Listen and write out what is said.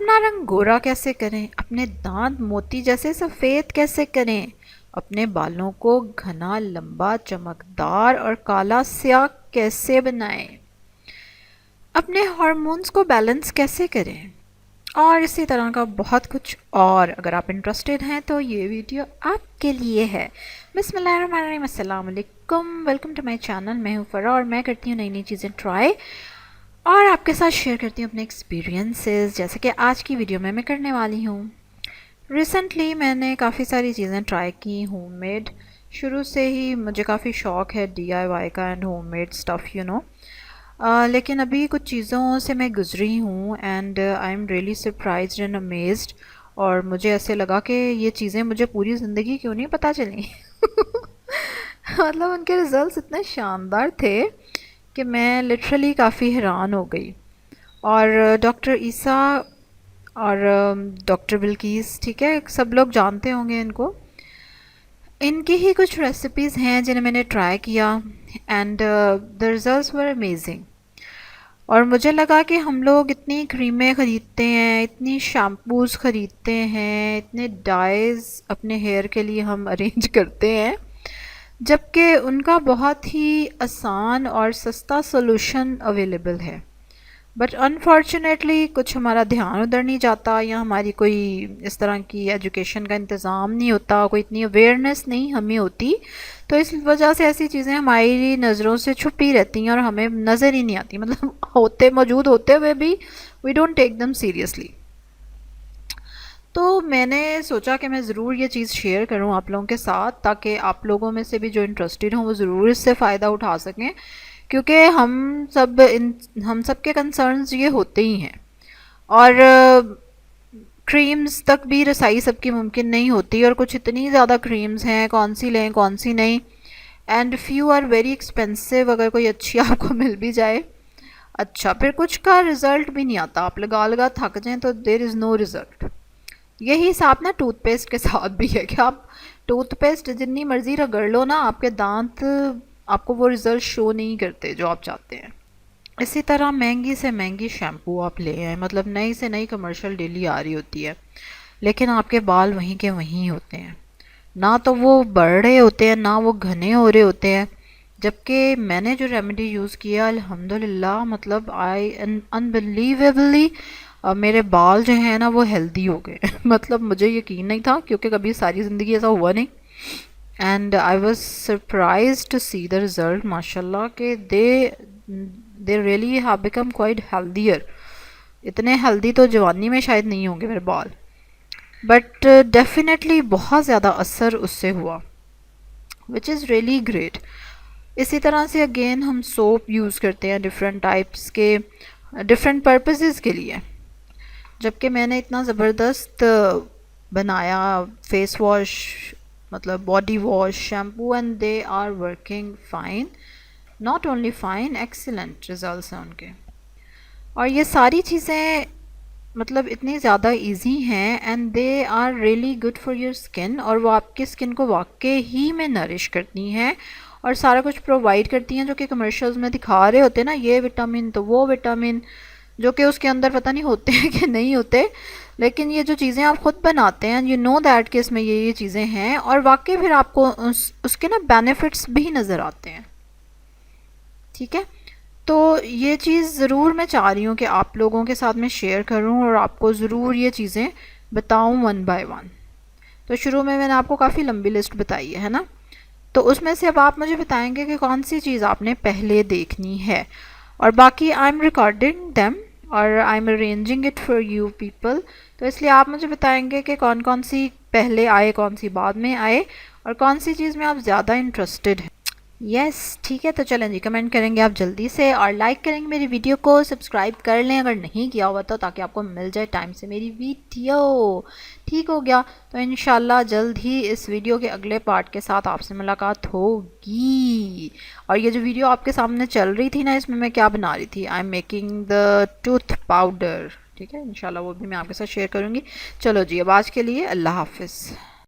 अपना रंग गोरा कैसे करें, अपने दांत मोती जैसे सफ़ेद कैसे करें, अपने बालों को घना लंबा चमकदार और काला स्याह कैसे बनाएं, अपने हार्मोन्स को बैलेंस कैसे करें और इसी तरह का बहुत कुछ और। अगर आप इंटरेस्टेड हैं तो ये वीडियो आपके लिए है। बिस्मिल्लाहिर्रहमानिर्रहीम, अस्सलाम वालेकुम, वेलकम टू माय चैनल। मैं हूँ फ़रा और मैं करती हूँ नई नई चीज़ें ट्राई और आपके साथ शेयर करती हूँ अपने एक्सपीरियंसेस, जैसे कि आज की वीडियो में मैं करने वाली हूँ। रिसेंटली मैंने काफ़ी सारी चीज़ें ट्राई की होममेड। शुरू से ही मुझे काफ़ी शौक़ है DIY का एंड होममेड स्टफ़ लेकिन अभी कुछ चीज़ों से मैं गुज़री हूँ and I am really surprised and amazed. और मुझे ऐसे लगा कि ये चीज़ें मुझे पूरी ज़िंदगी क्यों नहीं पता चली। मतलब उनके रिज़ल्ट्स इतने शानदार थे कि मैं लिटरली काफ़ी हैरान हो गई। और डॉक्टर ईसा और डॉक्टर बिल्किस, ठीक है, सब लोग जानते होंगे इनको। इनकी ही कुछ रेसिपीज़ हैं जिन्हें मैंने ट्राई किया and the results were amazing. और मुझे लगा कि हम लोग इतनी क्रीमें ख़रीदते हैं, इतनी शैम्पूज़ ख़रीदते हैं, इतने डाइज़ अपने हेयर के लिए हम अरेंज करते हैं, जबकि उनका बहुत ही आसान और सस्ता सॉल्यूशन अवेलेबल है। बट अनफॉर्चुनेटली कुछ हमारा ध्यान उधर नहीं जाता, या हमारी कोई इस तरह की एजुकेशन का इंतज़ाम नहीं होता, कोई इतनी अवेयरनेस नहीं हमें होती। तो इस वजह से ऐसी चीज़ें हमारी नज़रों से छुपी रहती हैं और हमें नज़र ही नहीं आती। मतलब मौजूद होते हुए भी we don't take them seriously. तो मैंने सोचा कि मैं ज़रूर ये चीज़ शेयर करूं आप लोगों के साथ, ताकि आप लोगों में से भी जो इंटरेस्टेड हों वो ज़रूर इससे फ़ायदा उठा सकें, क्योंकि हम सब के कंसर्न्स ये होते ही हैं। और क्रीम्स तक भी रसाई सबकी मुमकिन नहीं होती, और कुछ इतनी ज़्यादा क्रीम्स हैं, कौन सी लें कौन सी नहीं, and few are very expensive. अगर कोई अच्छी आपको मिल भी जाए, अच्छा, फिर कुछ का रिज़ल्ट भी नहीं आता। आप लगा लगा थक जाएं तो देर इज़ नो रिज़ल्ट। यही हिसाब ना टूथपेस्ट के साथ भी है कि आप टूथपेस्ट जितनी मर्ज़ी रगड़ लो ना, आपके दांत आपको वो रिज़ल्ट शो नहीं करते जो आप चाहते हैं। इसी तरह महंगी से महंगी शैम्पू आप ले आए, मतलब नई से नई कमर्शियल डेली आ रही होती है, लेकिन आपके बाल वहीं के वहीं होते हैं। ना तो वो बढ़ रहे होते हैं, ना वो घने हो रहे होते हैं। जबकि मैंने जो रेमेडी यूज़ किया, अल्हम्दुलिल्लाह, मतलब आई अनबिलीवेबली मेरे बाल जो हैं ना वो हेल्दी हो गए। मतलब मुझे यकीन नहीं था, क्योंकि कभी सारी ज़िंदगी ऐसा हुआ नहीं। And I was surprise to see the result, माशाल्लाह, के they really have become quite healthier. इतने हेल्दी तो जवानी में शायद नहीं होंगे मेरे बाल, बट डेफिनेटली बहुत ज़्यादा असर उससे हुआ, विच इज़ रियली ग्रेट। इसी तरह से अगेन हम सोप यूज़ करते हैं डिफरेंट टाइप्स के, डिफरेंट पर्पसेस के लिए। जबकि मैंने इतना ज़बरदस्त बनाया फेस वॉश, मतलब body wash, shampoo, and they are working fine, not only fine, excellent results हैं उनके। और ये सारी चीज़ें मतलब इतनी ज़्यादा इजी हैं and they are really good for your skin, और वो आपकी स्किन को वाकई ही में नरिश करती हैं और सारा कुछ प्रोवाइड करती हैं, जो कि कमर्शियल्स में दिखा रहे होते हैं ना, ये विटामिन तो वो विटामिन, जो कि उसके अंदर पता नहीं होते हैं कि नहीं होते। लेकिन ये जो चीज़ें आप ख़ुद बनाते हैं, यू नो दैट कि इसमें ये चीज़ें हैं, और वाकई फिर आपको उसके ना बेनिफिट्स भी नज़र आते हैं। ठीक है, तो ये चीज़ ज़रूर मैं चाह रही हूँ कि आप लोगों के साथ मैं शेयर करूँ और आपको ज़रूर ये चीज़ें बताऊँ वन बाय वन। तो शुरू में मैंने आपको काफ़ी लंबी लिस्ट बताई है ना, तो उसमें से अब आप मुझे बताएंगे कि कौन सी चीज़ आपने पहले देखनी है, और बाकी आई एम रिकॉर्डिंग दैम और I am arranging it for you people. तो इसलिए आप मुझे बताएंगे कि कौन कौन सी पहले आए, कौन सी बाद में आए, और कौन सी चीज़ में आप ज़्यादा इंटरेस्टेड हैं। यस, ठीक है, तो चलें जी, कमेंट करेंगे आप जल्दी से और लाइक करेंगे मेरी वीडियो को, सब्सक्राइब कर लें अगर नहीं किया हुआ तो, ताकि आपको मिल जाए टाइम से मेरी वीडियो। ठीक हो गया, तो इंशाल्लाह जल्द ही इस वीडियो के अगले पार्ट के साथ आपसे मुलाकात होगी। और ये जो वीडियो आपके सामने चल रही थी ना, इसमें मैं क्या बना रही थी, I am making the tooth powder. ठीक है, इंशाल्लाह वो भी मैं आपके साथ शेयर करूँगी। चलो जी, अब आज के लिए अल्लाह हाफिज़।